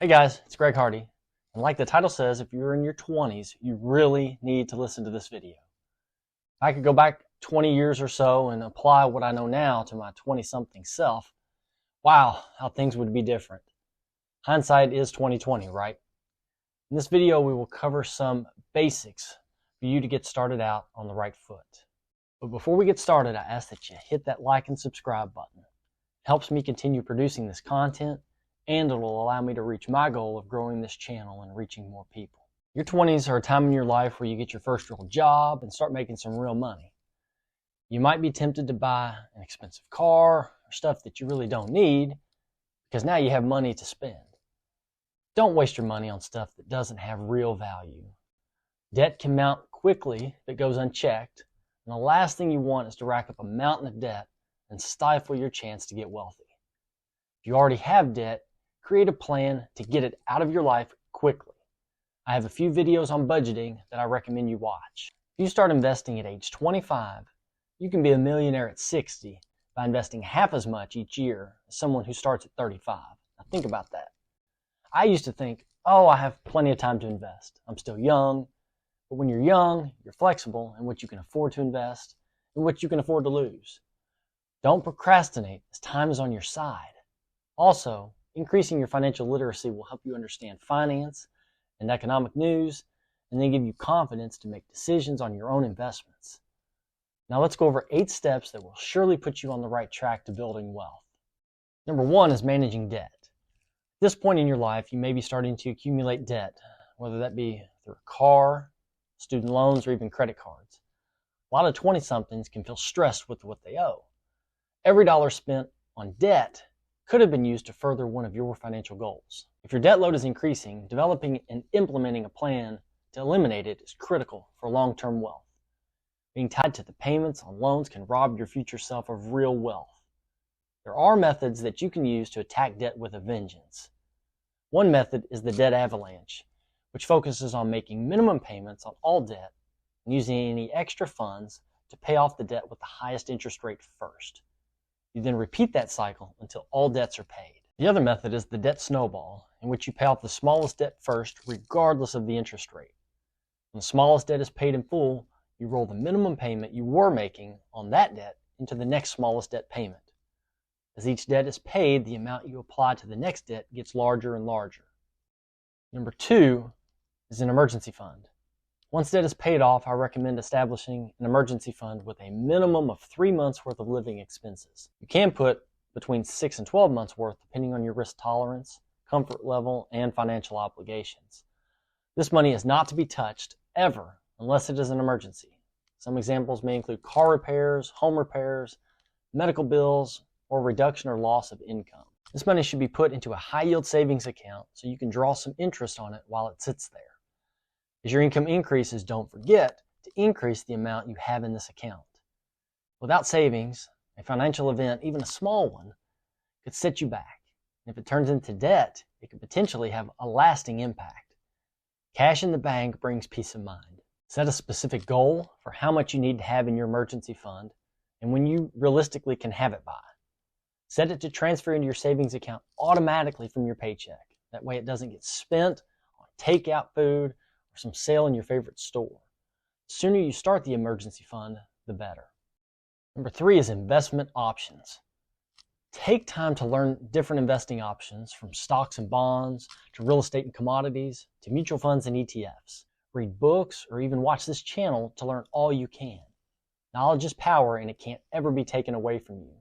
Hey guys, it's Greg Hardy. And like the title says, if you're in your 20s, you really need to listen to this video. If I could go back 20 years or so and apply what I know now to my 20-something self, wow, how things would be different. Hindsight is 20/20, right? In this video, we will cover some basics for you to get started out on the right foot. But before we get started, I ask that you hit that like and subscribe button. It helps me continue producing this content, and it'll allow me to reach my goal of growing this channel and reaching more people. Your 20s are a time in your life where you get your first real job and start making some real money. You might be tempted to buy an expensive car or stuff that you really don't need because now you have money to spend. Don't waste your money on stuff that doesn't have real value. Debt can mount quickly if it goes unchecked, and the last thing you want is to rack up a mountain of debt and stifle your chance to get wealthy. If you already have debt, create a plan to get it out of your life quickly. I have a few videos on budgeting that I recommend you watch. If you start investing at age 25, you can be a millionaire at 60 by investing half as much each year as someone who starts at 35. Now think about that. I used to think, I have plenty of time to invest. I'm still young. But when you're young, you're flexible in what you can afford to invest and what you can afford to lose. Don't procrastinate as time is on your side. Also, increasing your financial literacy will help you understand finance and economic news, and then give you confidence to make decisions on your own investments. Now let's go over 8 steps that will surely put you on the right track to building wealth. Number 1 is managing debt. At this point in your life, you may be starting to accumulate debt, whether that be through a car, student loans, or even credit cards. A lot of 20-somethings can feel stressed with what they owe. Every dollar spent on debt could have been used to further one of your financial goals. If your debt load is increasing, developing and implementing a plan to eliminate it is critical for long-term wealth. Being tied to the payments on loans can rob your future self of real wealth. There are methods that you can use to attack debt with a vengeance. One method is the debt avalanche, which focuses on making minimum payments on all debt and using any extra funds to pay off the debt with the highest interest rate first. You then repeat that cycle until all debts are paid. The other method is the debt snowball, in which you pay off the smallest debt first regardless of the interest rate. When the smallest debt is paid in full, you roll the minimum payment you were making on that debt into the next smallest debt payment. As each debt is paid, the amount you apply to the next debt gets larger and larger. Number 2 is an emergency fund. Once debt is paid off, I recommend establishing an emergency fund with a minimum of 3 months worth of living expenses. You can put between 6 and 12 months worth depending on your risk tolerance, comfort level, and financial obligations. This money is not to be touched ever unless it is an emergency. Some examples may include car repairs, home repairs, medical bills, or reduction or loss of income. This money should be put into a high-yield savings account so you can draw some interest on it while it sits there. As your income increases, don't forget to increase the amount you have in this account. Without savings, a financial event, even a small one, could set you back. And if it turns into debt, it could potentially have a lasting impact. Cash in the bank brings peace of mind. Set a specific goal for how much you need to have in your emergency fund and when you realistically can have it by. Set it to transfer into your savings account automatically from your paycheck. That way it doesn't get spent on takeout food or some sale in your favorite store. The sooner you start the emergency fund, the better. Number 3 is investment options. Take time to learn different investing options, from stocks and bonds to real estate and commodities to mutual funds and ETFs. Read books or even watch this channel to learn all you can. Knowledge is power, and it can't ever be taken away from you.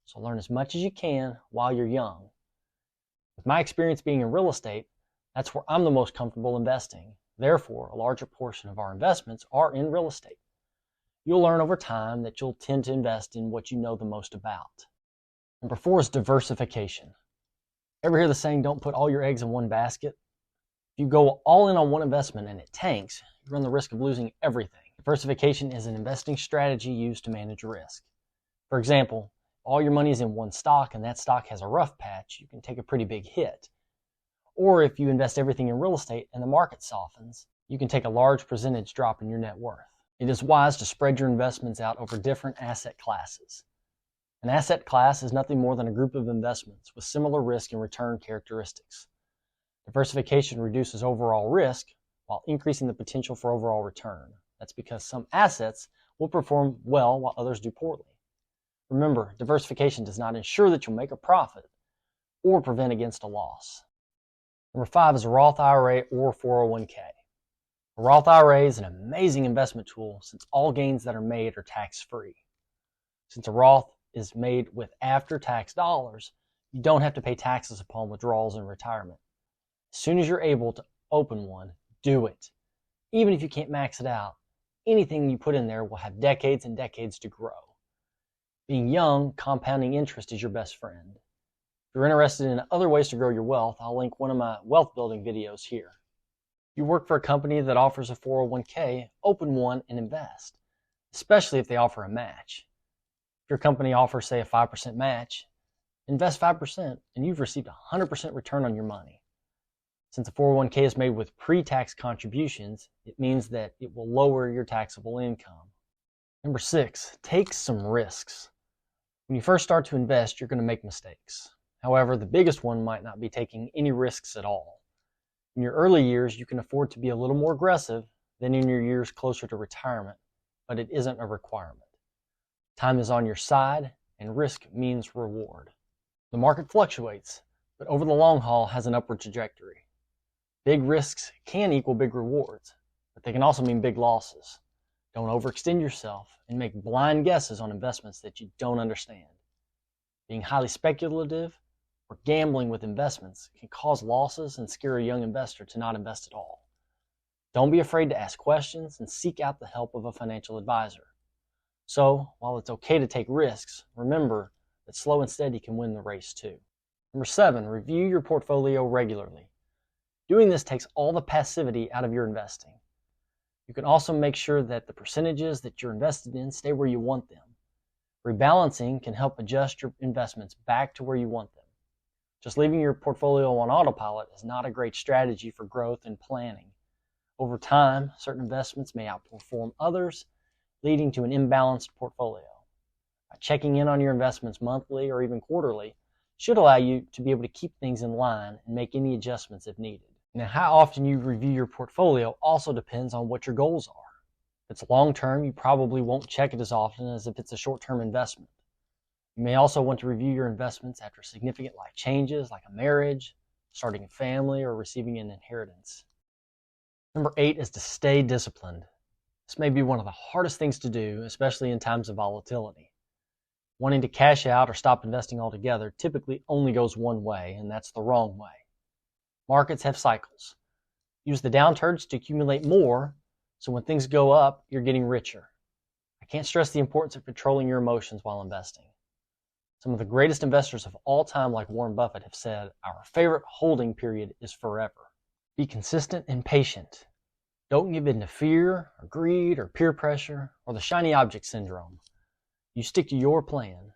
So learn as much as you can while you're young. With my experience being in real estate, that's where I'm the most comfortable investing. Therefore, a larger portion of our investments are in real estate. You'll learn over time that you'll tend to invest in what you know the most about. Number 4 is diversification. Ever hear the saying, don't put all your eggs in one basket? If you go all in on one investment and it tanks, you run the risk of losing everything. Diversification is an investing strategy used to manage risk. For example, all your money is in one stock and that stock has a rough patch, you can take a pretty big hit. Or if you invest everything in real estate and the market softens, you can take a large percentage drop in your net worth. It is wise to spread your investments out over different asset classes. An asset class is nothing more than a group of investments with similar risk and return characteristics. Diversification reduces overall risk while increasing the potential for overall return. That's because some assets will perform well while others do poorly. Remember, diversification does not ensure that you'll make a profit or prevent against a loss. Number 5 is a Roth IRA or 401k. A Roth IRA is an amazing investment tool since all gains that are made are tax-free. Since a Roth is made with after-tax dollars, you don't have to pay taxes upon withdrawals in retirement. As soon as you're able to open one, do it. Even if you can't max it out, anything you put in there will have decades and decades to grow. Being young, compounding interest is your best friend. If you're interested in other ways to grow your wealth, I'll link one of my wealth building videos here. If you work for a company that offers a 401k, open one and invest, especially if they offer a match. If your company offers, say, a 5% match, invest 5% and you've received 100% return on your money. Since a 401k is made with pre-tax contributions, it means that it will lower your taxable income. Number 6, take some risks. When you first start to invest, you're going to make mistakes. However, the biggest one might not be taking any risks at all. In your early years, you can afford to be a little more aggressive than in your years closer to retirement, but it isn't a requirement. Time is on your side, and risk means reward. The market fluctuates, but over the long haul has an upward trajectory. Big risks can equal big rewards, but they can also mean big losses. Don't overextend yourself and make blind guesses on investments that you don't understand. Being highly speculative or gambling with investments can cause losses and scare a young investor to not invest at all. Don't be afraid to ask questions and seek out the help of a financial advisor. So, while it's okay to take risks, remember that slow and steady can win the race too. Number 7, review your portfolio regularly. Doing this takes all the passivity out of your investing. You can also make sure that the percentages that you're invested in stay where you want them. Rebalancing can help adjust your investments back to where you want them. Just leaving your portfolio on autopilot is not a great strategy for growth and planning. Over time, certain investments may outperform others, leading to an imbalanced portfolio. Checking in on your investments monthly or even quarterly should allow you to be able to keep things in line and make any adjustments if needed. Now, how often you review your portfolio also depends on what your goals are. If it's long-term, you probably won't check it as often as if it's a short-term investment. You may also want to review your investments after significant life changes like a marriage, starting a family, or receiving an inheritance. Number 8 is to stay disciplined. This may be one of the hardest things to do, especially in times of volatility. Wanting to cash out or stop investing altogether typically only goes one way, and that's the wrong way. Markets have cycles. Use the downturns to accumulate more, so when things go up, you're getting richer. I can't stress the importance of controlling your emotions while investing. Some of the greatest investors of all time, like Warren Buffett, have said, our favorite holding period is forever. Be consistent and patient. Don't give in to fear, or greed, or peer pressure, or the shiny object syndrome. You stick to your plan.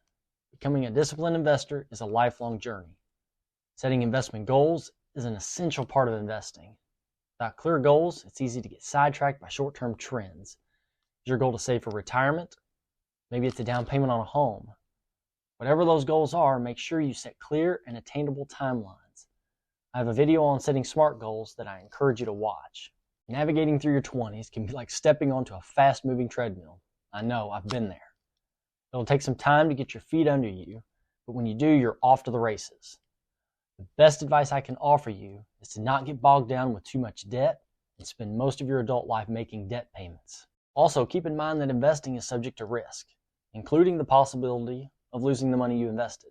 Becoming a disciplined investor is a lifelong journey. Setting investment goals is an essential part of investing. Without clear goals, it's easy to get sidetracked by short-term trends. Is your goal to save for retirement? Maybe it's a down payment on a home. Whatever those goals are, make sure you set clear and attainable timelines. I have a video on setting SMART goals that I encourage you to watch. Navigating through your 20s can be like stepping onto a fast-moving treadmill. I know, I've been there. It'll take some time to get your feet under you, but when you do, you're off to the races. The best advice I can offer you is to not get bogged down with too much debt and spend most of your adult life making debt payments. Also, keep in mind that investing is subject to risk, including the possibility of losing the money you invested.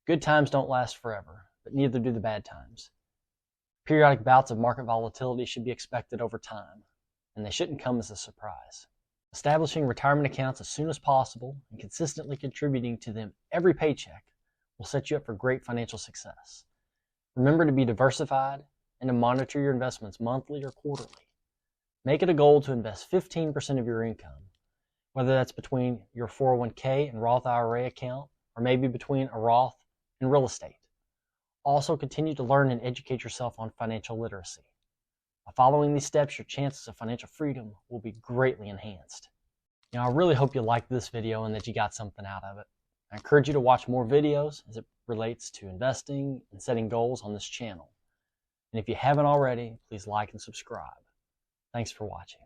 Good times don't last forever, but neither do the bad times. Periodic bouts of market volatility should be expected over time, and they shouldn't come as a surprise. Establishing retirement accounts as soon as possible and consistently contributing to them every paycheck will set you up for great financial success. Remember to be diversified and to monitor your investments monthly or quarterly. Make it a goal to invest 15% of your income, whether that's between your 401k and Roth IRA account, or maybe between a Roth and real estate. Also, continue to learn and educate yourself on financial literacy. By following these steps, your chances of financial freedom will be greatly enhanced. Now, I really hope you liked this video and that you got something out of it. I encourage you to watch more videos as it relates to investing and setting goals on this channel. And if you haven't already, please like and subscribe. Thanks for watching.